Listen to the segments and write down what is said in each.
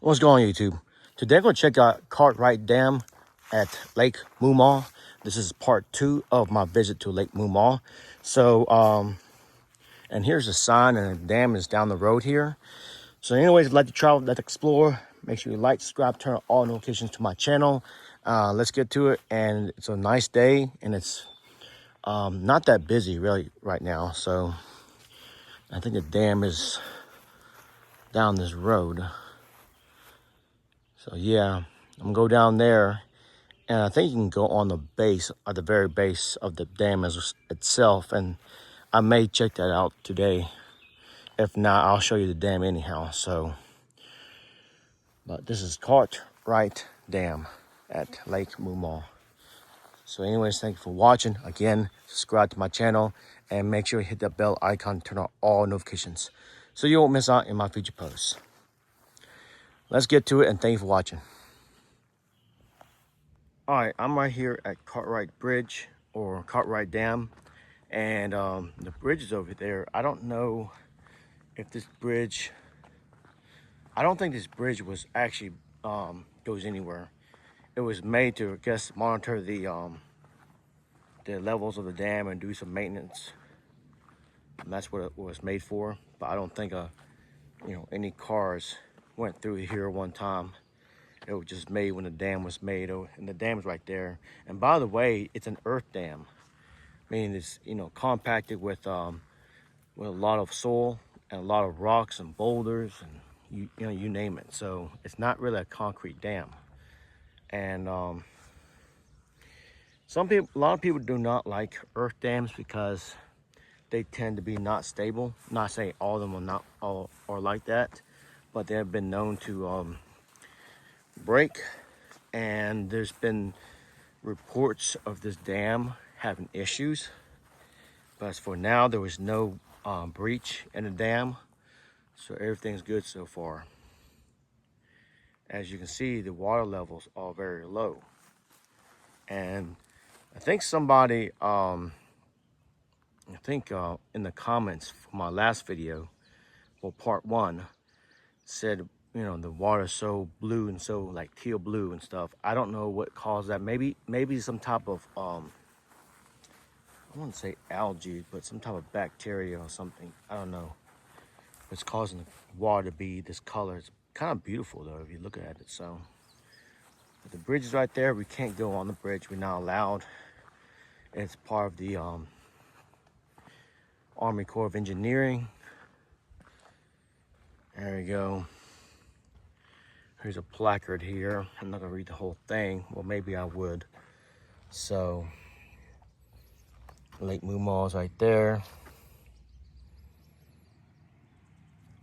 What's going on, YouTube? Today I'm going to check out Gathright Dam at Lake Moowmaw. This is part 2 of my visit to Lake Moowmaw. And here's a sign, and the dam is down the road here. So anyways, if you'd like to travel, let's explore. Make sure you like, subscribe, turn on all notifications to my channel. Let's get to it. And it's a nice day, and it's not that busy really right now. So I think the dam is down this road. So yeah, I'm gonna go down there, and I think you can go on the base, at the very base of the dam itself, and I may check that out today. If not, I'll show you the dam anyhow. But this is Gathright Dam at Lake Moowmaw. So anyways, thank you for watching. Again, subscribe to my channel, and make sure you hit that bell icon to turn on all notifications so you won't miss out in my future posts. Let's get to it, and thank you for watching. All right, I'm right here at Gathright Bridge, or Gathright Dam, and the bridge is over there. I don't know if this bridge, I don't think this bridge was actually goes anywhere. It was made to, I guess, monitor the levels of the dam and do some maintenance, and that's what it was made for. But I don't think any cars went through here one time. It was just made when the dam was made, and the dam's right there. And by the way, it's an earth dam, meaning it's compacted with a lot of soil and a lot of rocks and boulders, and you name it. So it's not really a concrete dam. And a lot of people do not like earth dams because they tend to be not stable. Not saying all of them are not all are like that, but they have been known to break. And there's been reports of this dam having issues, but as for now, there was no breach in the dam, so everything's good so far. As you can see, the water levels are very low, and I think somebody in the comments for my last video, well, part 1, said the water's so blue and so like teal blue and stuff. I don't know what caused that. Maybe some type of I wouldn't say algae, but some type of bacteria or something. I don't know. It's causing the water to be this color. It's kind of beautiful though if you look at it. So but the bridge is right there. We can't go on the bridge. We're not allowed. It's part of the Army Corps of Engineering. There we go. Here's a placard here. I'm not gonna read the whole thing. Well, maybe I would. So, Lake Moowmaw is right there.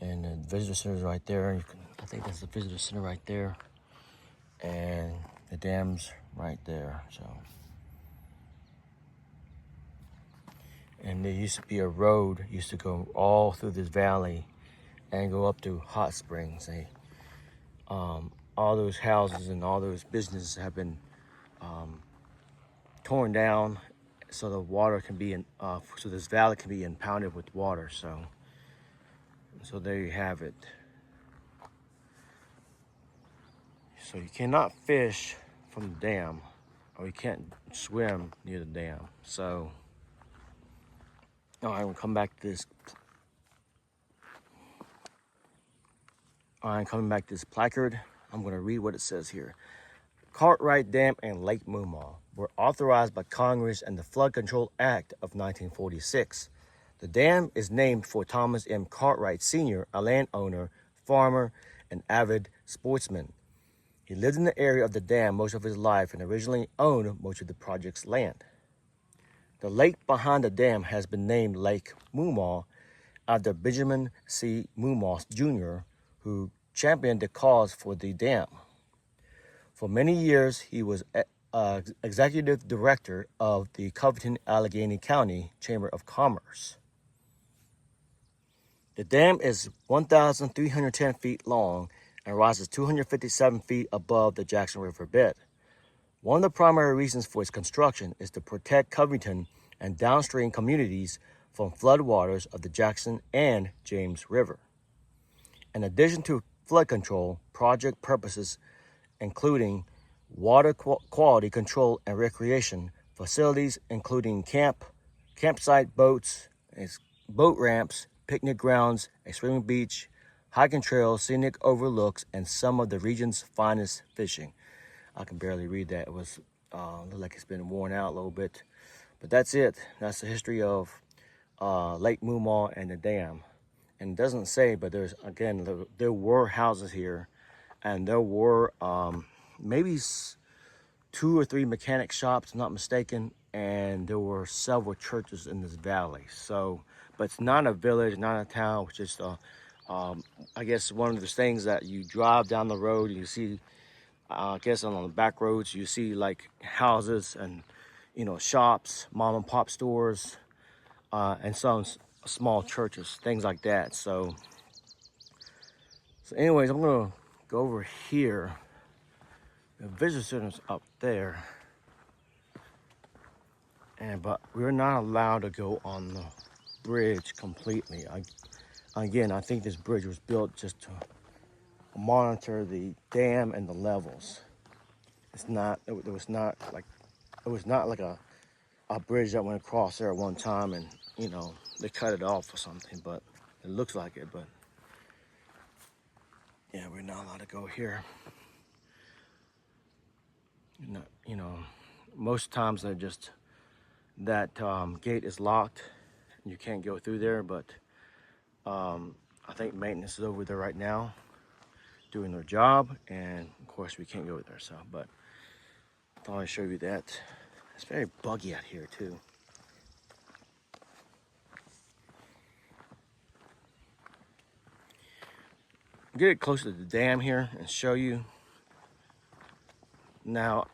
And the visitor center is right there. I think that's the visitor center right there. And the dam's right there, so. And there used to be a road, used to go all through this valley and go up to hot springs. All those houses and all those businesses have been torn down, so the water can be so this valley can be impounded with water. So there you have it. So you cannot fish from the dam, or you can't swim near the dam. So all right, we'll come back to this. I'm coming back to this placard. I'm going to read what it says here. Gathright Dam and Lake Moowmaw were authorized by Congress and the Flood Control Act of 1946. The dam is named for Thomas M. Gathright Sr., a landowner, farmer, and avid sportsman. He lived in the area of the dam most of his life and originally owned most of the project's land. The lake behind the dam has been named Lake Moowmaw after Benjamin C. Moomaw Jr., who championed the cause for the dam. For many years, he was executive director of the Covington-Allegheny County Chamber of Commerce. The dam is 1,310 feet long and rises 257 feet above the Jackson River bed. One of the primary reasons for its construction is to protect Covington and downstream communities from floodwaters of the Jackson and James River. In addition to flood control, project purposes, including water quality control and recreation facilities, including campsite boats, boat ramps, picnic grounds, a swimming beach, hiking trails, scenic overlooks, and some of the region's finest fishing. I can barely read that. It was look like it's been worn out a little bit, but that's it. That's the history of Lake Moowmaw and the dam. And it doesn't say, but there's, again, there were houses here, and there were maybe 2 or 3 mechanic shops, not mistaken, and there were several churches in this valley. So, but it's not a village, not a town. It's just I guess one of those things that you drive down the road, you see, I guess on the back roads, you see like houses and, you know, shops, mom and pop stores, and some small churches, things like that. So anyways, I'm gonna go over here. The visitor center's up there, but we're not allowed to go on the bridge completely. Again, I think this bridge was built just to monitor the dam and the levels. It was not like a bridge that went across there at one time and, you know, they cut it off or something, but it looks like it. But yeah, we're not allowed to go here. You know, most times they're just, that gate is locked and you can't go through there, but I think maintenance is over there right now doing their job, and of course we can't go there. So, but I thought I'd show you that. It's very buggy out here too. Get it closer to the dam here and show you. Now,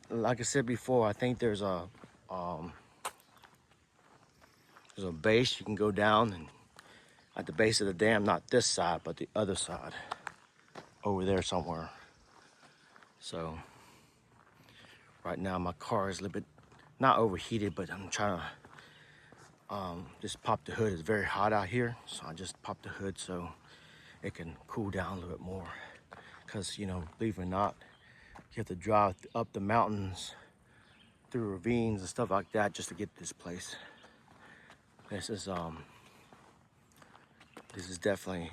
like I said before, I think there's a base you can go down and at the base of the dam, not this side, but the other side, over there somewhere. So right now my car is a little bit, not overheated, but I'm trying to just pop the hood. It's very hot out here, so I just popped the hood so it can cool down a little bit more. Because, you know, believe it or not, you have to drive up the mountains through ravines and stuff like that just to get to this place. This is definitely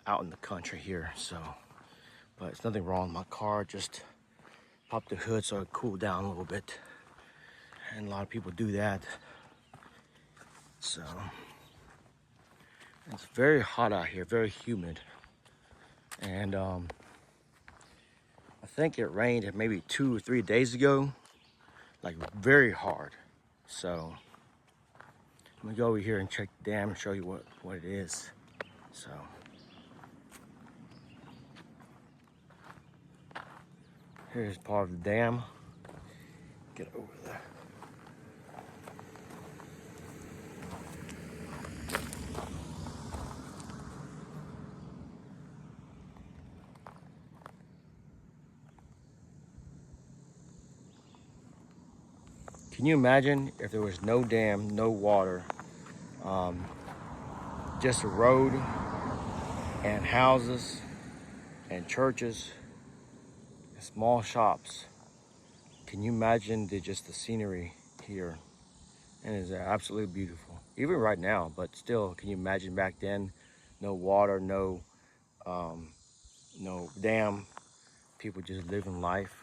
out in the country here, so, but it's nothing wrong with my car. Just pop the hood so it cool down a little bit, and a lot of people do that. So it's very hot out here, very humid, and I think it rained maybe 2 or 3 days ago, like very hard. So I'm gonna go over here and check the dam and show you what it is. So here's part of the dam. Get over there. Can you imagine if there was no dam, no water, just a road and houses and churches and small shops? Can you imagine just the scenery here? And it's absolutely beautiful, even right now. But still, can you imagine back then? No water, no dam, people just living life.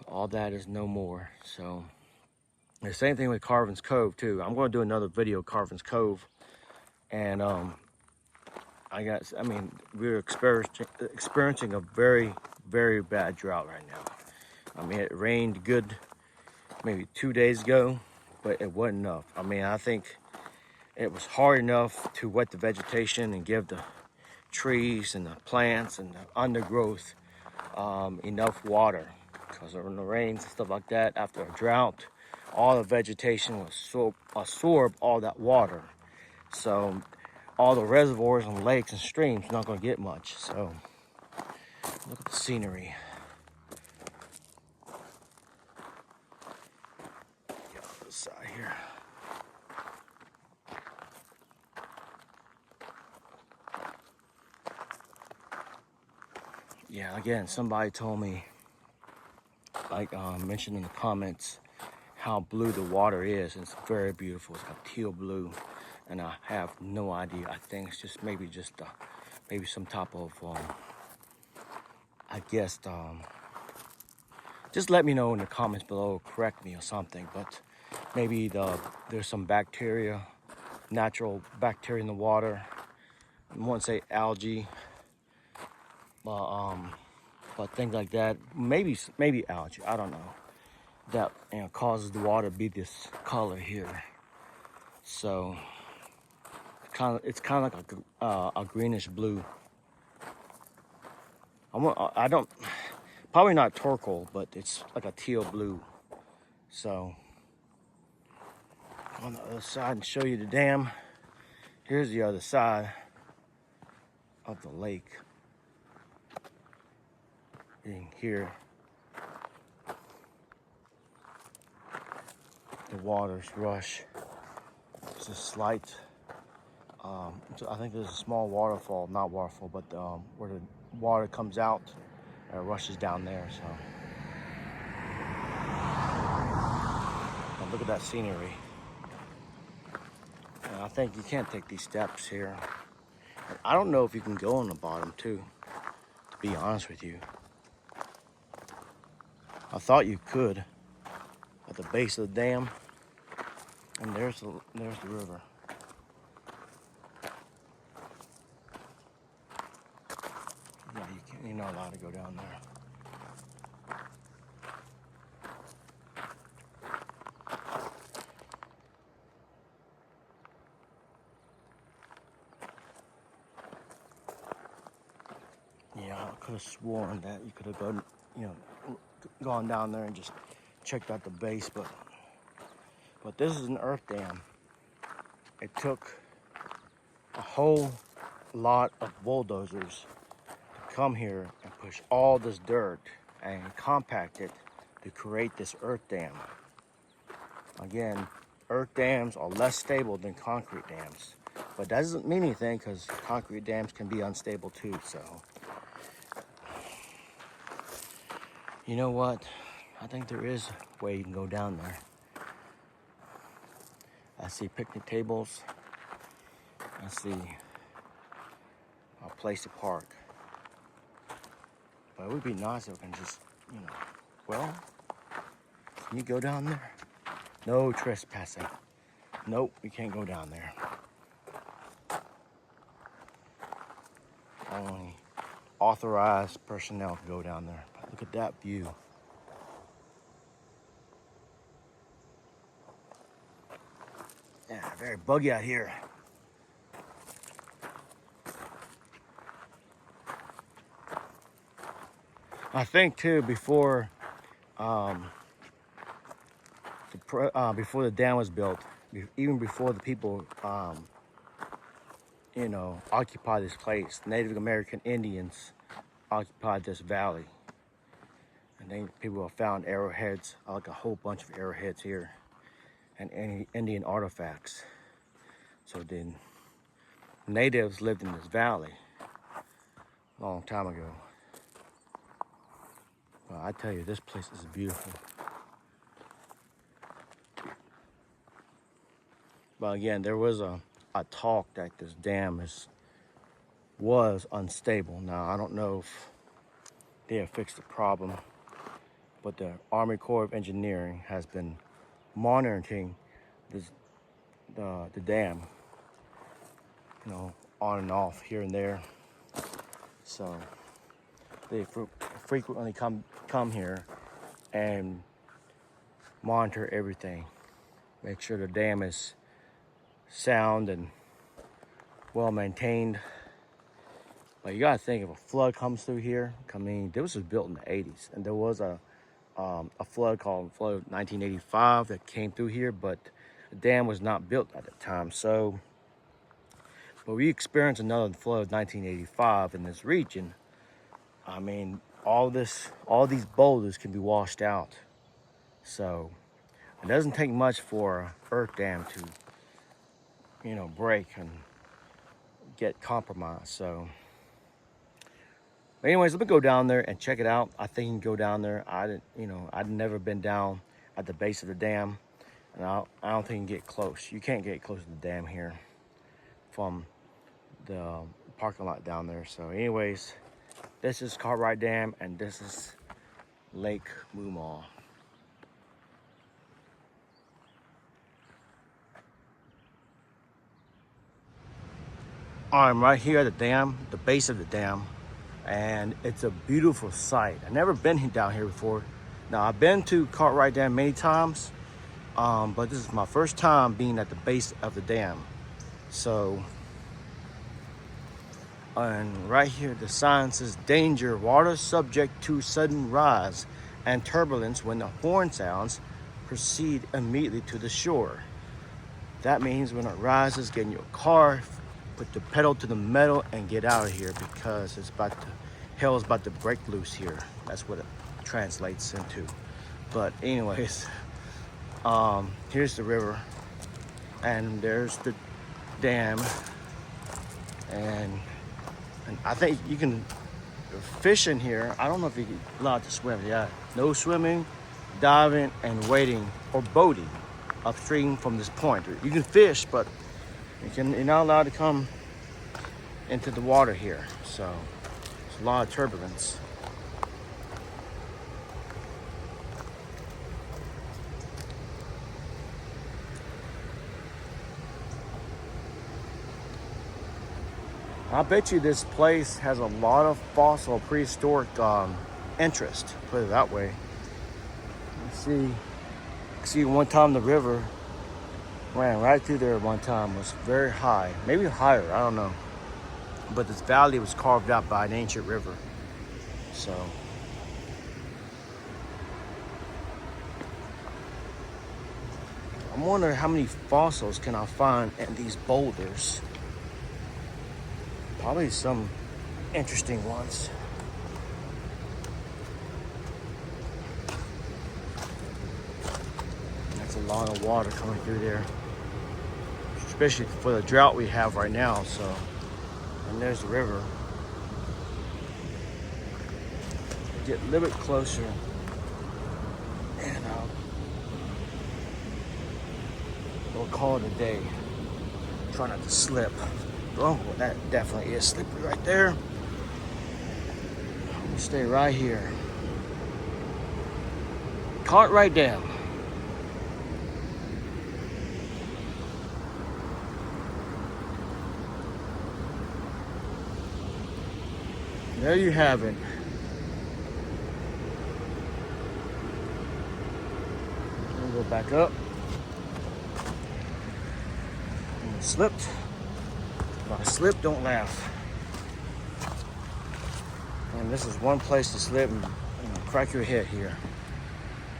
All that is no more. So the same thing with Carvin's Cove too. I'm going to do another video, Carvin's Cove, and we're experiencing a very, very bad drought right now. I mean, it rained good maybe 2 days ago, but it wasn't enough. I mean, I think it was hard enough to wet the vegetation and give the trees and the plants and the undergrowth enough water, because of the rains and stuff like that. After a drought, all the vegetation will absorb all that water. So all the reservoirs and lakes and streams are not going to get much. So look at the scenery. Get on this side here. Yeah, again, somebody told me, like mentioned in the comments, how blue the water is. It's very beautiful. It's like teal blue, and I have no idea. I think it's just maybe maybe some type of I guess just let me know in the comments below, correct me or something. But maybe there's some bacteria, natural bacteria in the water. I won't say algae, but things like that. Maybe algae. I don't know. That causes the water to be this color here. So it's kind of like a greenish blue. I don't, probably not turquoise, but it's like a teal blue. So on the other side and show you the dam. Here's the other side of the lake. In here, the water's rush. It's a slight, I think there's a small waterfall, not waterfall, but where the water comes out and it rushes down there. So and look at that scenery. And I think you can't take these steps here. And I don't know if you can go on the bottom too, to be honest with you. I thought you could at the base of the dam, and there's the river. Yeah, you're not allowed to go down there. Yeah, I could have sworn that you could have gone down there and just checked out the base, but this is an earth dam. It took a whole lot of bulldozers to come here and push all this dirt and compact it to create this earth dam. Again, earth dams are less stable than concrete dams, but that doesn't mean anything because concrete dams can be unstable too. So you know what? I think there is a way you can go down there. I see picnic tables. I see a place to park. But it would be nice if we can just, well, can you go down there? No trespassing. Nope, we can't go down there. Only authorized personnel can go down there. But look at that view. Yeah, very buggy out here. I think too, before before the dam was built, even before the people occupied this place, Native American Indians occupied this valley. And then people have found arrowheads, like a whole bunch of arrowheads here, and any Indian artifacts. So then natives lived in this valley a long time ago. Well, I tell you, this place is beautiful. But again, there was a talk that this dam was unstable. Now, I don't know if they have fixed the problem, but the Army Corps of Engineering has been monitoring the dam, on and off here and there. So they frequently come here and monitor everything, make sure the dam is sound and well maintained. But you gotta think, if a flood comes through here, I mean, this was built in the 80s, and there was a flood called Flood of 1985 that came through here, but the dam was not built at the time. So, but we experienced another flood of 1985 in this region. I mean, all these boulders can be washed out. So it doesn't take much for an earth dam to, break and get compromised. So But anyways, let me go down there and check it out. I think you can go down there. I didn't, I'd never been down at the base of the dam, and I don't think you can get close. You can't get close to the dam here from the parking lot down there. So anyways, this is Gathright Dam, and this is Lake Moowmaw. I'm right here at the dam, the base of the dam, and it's a beautiful sight. I've never been down here before. Now, I've been to Gathright Dam many times, but this is my first time being at the base of the dam. So, and right here, the sign says, danger, water subject to sudden rise and turbulence when the horn sounds, proceed immediately to the shore. That means when it rises, get in your car, put the pedal to the metal and get out of here, because hell is about to break loose here. That's what it translates into. But anyways, here's the river, and there's the dam, and I think you can fish in here. I don't know if you're allowed to swim. Yeah, no swimming, diving, and wading or boating upstream from this point. You can fish, but you're not allowed to come into the water here. So there's a lot of turbulence. I bet you this place has a lot of fossil prehistoric interest, put it that way. See one time the river ran right through there one time. It was very high, maybe higher, I don't know. But this valley was carved out by an ancient river. So I'm wondering how many fossils can I find in these boulders. Probably some interesting ones. That's a lot of water coming through there, especially for the drought we have right now. So, and there's the river. Get a little bit closer, and we'll call it a day. Try not to slip. Oh, well, that definitely is slippery right there. We'll stay right here. Gathright Dam. There you have it. We'll go back up. And slipped. If I slip, don't laugh. And this is one place to slip and crack your head here.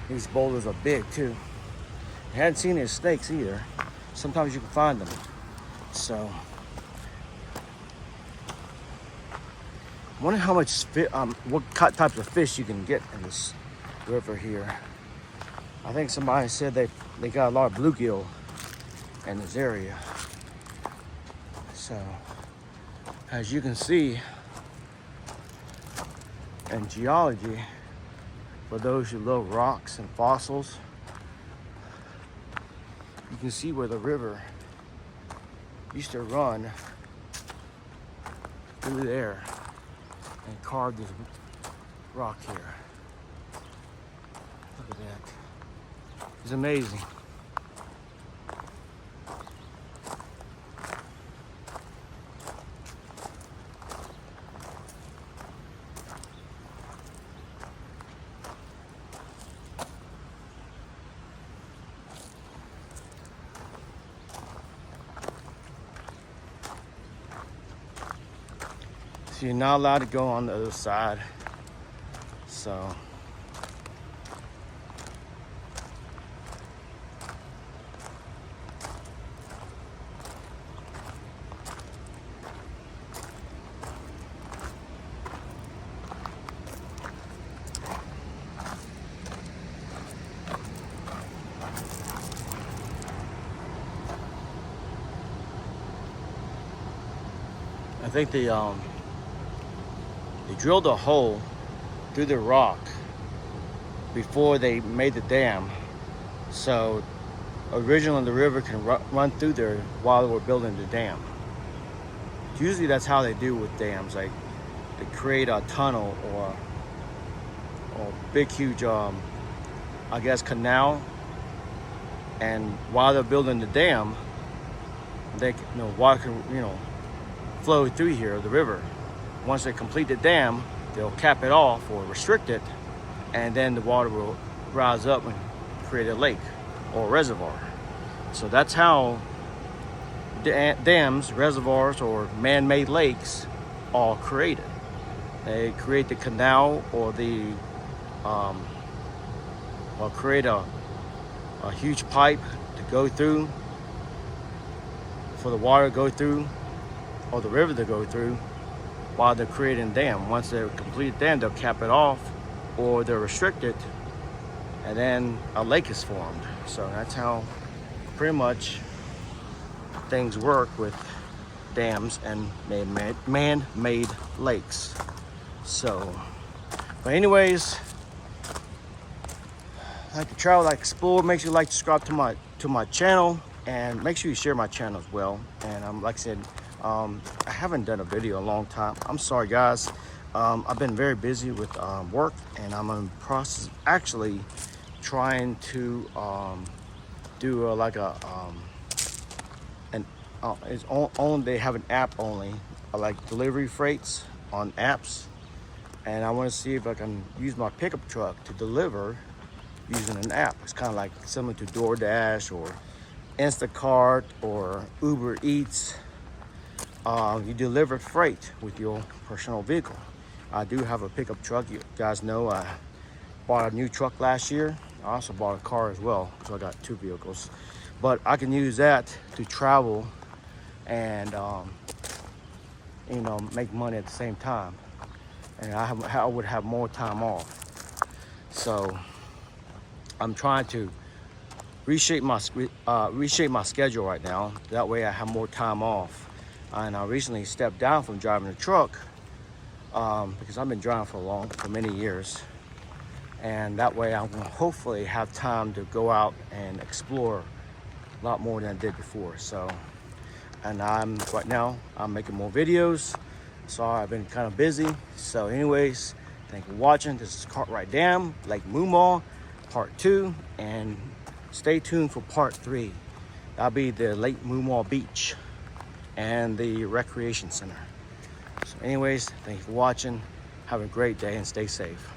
These boulders are big too. I hadn't seen any snakes either. Sometimes you can find them. So, I wonder how much what types of fish you can get in this river here. I think somebody said they got a lot of bluegill in this area. So, as you can see, in geology, for those who love rocks and fossils, you can see where the river used to run through there and carve this rock here. Look at that. It's amazing. So you're not allowed to go on the other side. So I think the drilled a hole through the rock before they made the dam. So originally the river can run through there while they were building the dam. Usually that's how they do with dams. Like they create a tunnel or big, huge, I guess, canal. And while they're building the dam, they, water can, flow through here, the river. Once they complete the dam, they'll cap it off or restrict it, and then the water will rise up and create a lake or a reservoir. So that's how dams, reservoirs, or man-made lakes are created. They create the canal or create a huge pipe to go through, for the water to go through, or the river to go through, while they're creating a dam. Once they complete the dam, they'll cap it off or they'll restrict it, and then a lake is formed. So that's how pretty much things work with dams and man-made lakes. So, but anyways, I like to travel, like explore. Make sure you like, subscribe to my channel, and make sure you share my channel as well. And like I said, I haven't done a video in a long time. I'm sorry, guys. I've been very busy with work, and I'm in the process of actually trying to do it's only, they have an app only, like delivery freights on apps, and I want to see if I can use my pickup truck to deliver using an app. It's kind of like similar to DoorDash or Instacart or Uber Eats. You deliver freight with your personal vehicle. I do have a pickup truck. You guys know I bought a new truck last year. I also bought a car as well, so I got 2 vehicles. But I can use that to travel and make money at the same time, and I would have more time off. So I'm trying to reshape my schedule right now. That way I have more time off. And I recently stepped down from driving a truck because I've been driving for many years, and that way I'm gonna hopefully have time to go out and explore a lot more than I did before. So, and right now I'm making more videos. Sorry, I've been kind of busy. So anyways, thank you for watching. This is Gathright Dam, Lake Moowmaw, part 2, and stay tuned for part 3. That'll be the Lake Moowmaw beach and the recreation center. So anyways, thank you for watching. Have a great day and stay safe.